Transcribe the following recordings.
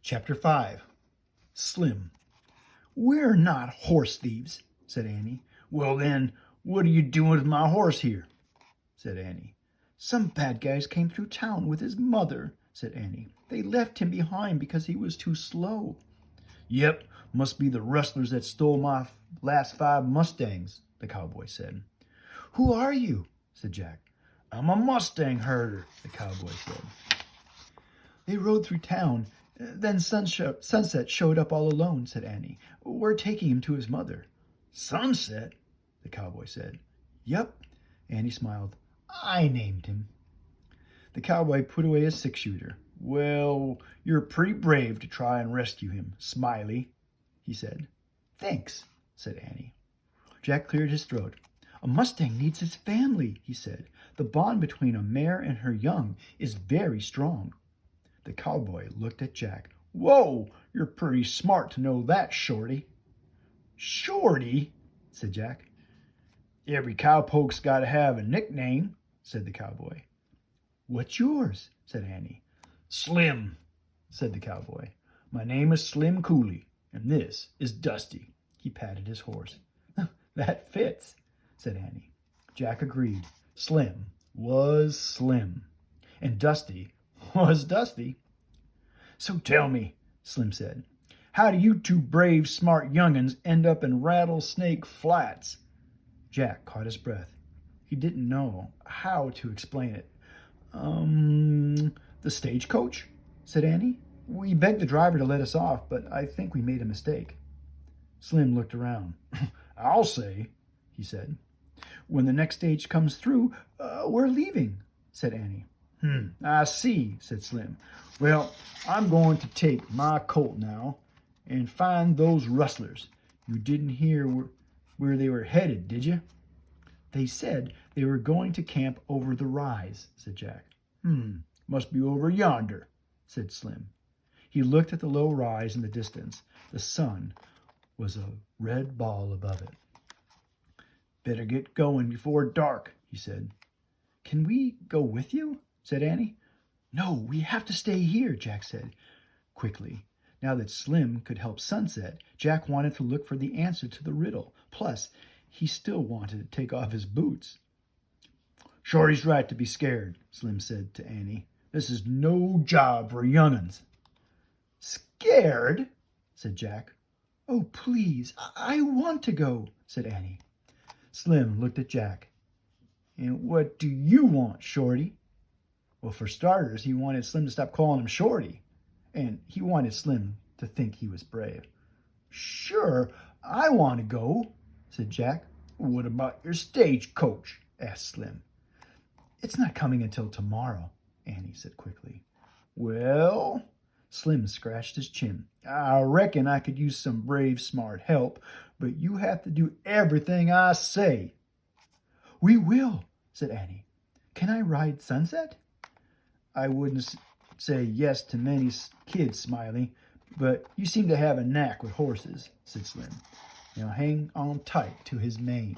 Chapter 5. Slim. "We're not horse thieves," said Annie. "Well then, what are you doing with my horse here?" said Annie. "Some bad guys came through town with his mother," said Annie. "They left him behind because he was too slow." "Yep, must be the rustlers that stole my last 5 Mustangs," the cowboy said. "Who are you?" said Jack. "I'm a Mustang herder," the cowboy said. "They rode through town. Then Sunset showed up all alone," said Annie. "We're taking him to his mother." "Sunset?" the cowboy said. "Yep," Annie smiled. "I named him." The cowboy put away his 6-shooter. "Well, you're pretty brave to try and rescue him, Smiley," he said. "Thanks," said Annie. Jack cleared his throat. "A Mustang needs his family," he said. "The bond between a mare and her young is very strong." The cowboy looked at Jack. "Whoa, you're pretty smart to know that, Shorty." "Shorty?" said Jack. "Every cowpoke's got to have a nickname," said the cowboy. "What's yours?" said Annie. "Slim," said the cowboy. "My name is Slim Cooley, and this is Dusty." He patted his horse. "That fits," said Annie. Jack agreed. Slim was Slim, and Dusty was Dusty. "So tell me," Slim said, "how do you two brave, smart young'uns end up in Rattlesnake Flats?" Jack caught his breath. He didn't know how to explain it. The stagecoach," said Annie. "We begged the driver to let us off, but I think we made a mistake." Slim looked around. "I'll say," he said. "When the next stage comes through, we're leaving," said Annie. "I see," said Slim. "Well, I'm going to take my colt now and find those rustlers. You didn't hear where they were headed, did you?" "They said they were going to camp over the rise," said Jack. Must be over yonder," said Slim. He looked at the low rise in the distance. The sun was a red ball above it. "Better get going before dark," he said. "Can we go with you?" said Annie. "No, we have to stay here," Jack said quickly. Now that Slim could help Sunset, Jack wanted to look for the answer to the riddle. Plus, he still wanted to take off his boots. "Shorty's right to be scared," Slim said to Annie. "This is no job for young'uns." "Scared?" said Jack. "Oh, please, I want to go," said Annie. Slim looked at Jack. "And what do you want, Shorty?" Well, for starters, he wanted Slim to stop calling him Shorty, and he wanted Slim to think he was brave. "Sure, I want to go," said Jack. "What about your stagecoach?" asked Slim. "It's not coming until tomorrow," Annie said quickly. "Well," Slim scratched his chin, "I reckon I could use some brave, smart help, but you have to do everything I say." "We will," said Annie. "Can I ride Sunset?" "I wouldn't say yes to many kids, Smiley, but you seem to have a knack with horses," said Slim. "Now hang on tight to his mane.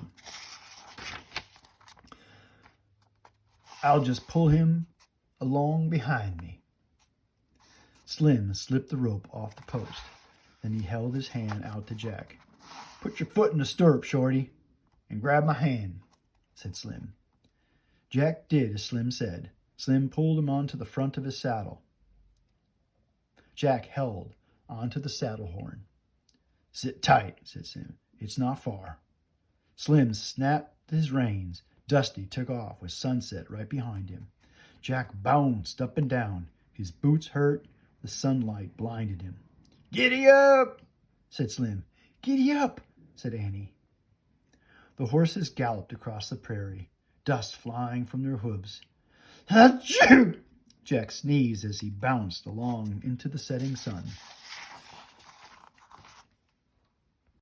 I'll just pull him along behind me." Slim slipped the rope off the post. Then he held his hand out to Jack. "Put your foot in the stirrup, Shorty, and grab my hand," said Slim. Jack did as Slim said. Slim pulled him onto the front of his saddle. Jack held onto the saddle horn. "Sit tight," said Slim. "It's not far." Slim snapped his reins. Dusty took off with Sunset right behind him. Jack bounced up and down. His boots hurt. The sunlight blinded him. "Giddy up," said Slim. "Giddy up," said Annie. The horses galloped across the prairie, dust flying from their hooves. "Achoo!" Jack sneezed as he bounced along into the setting sun.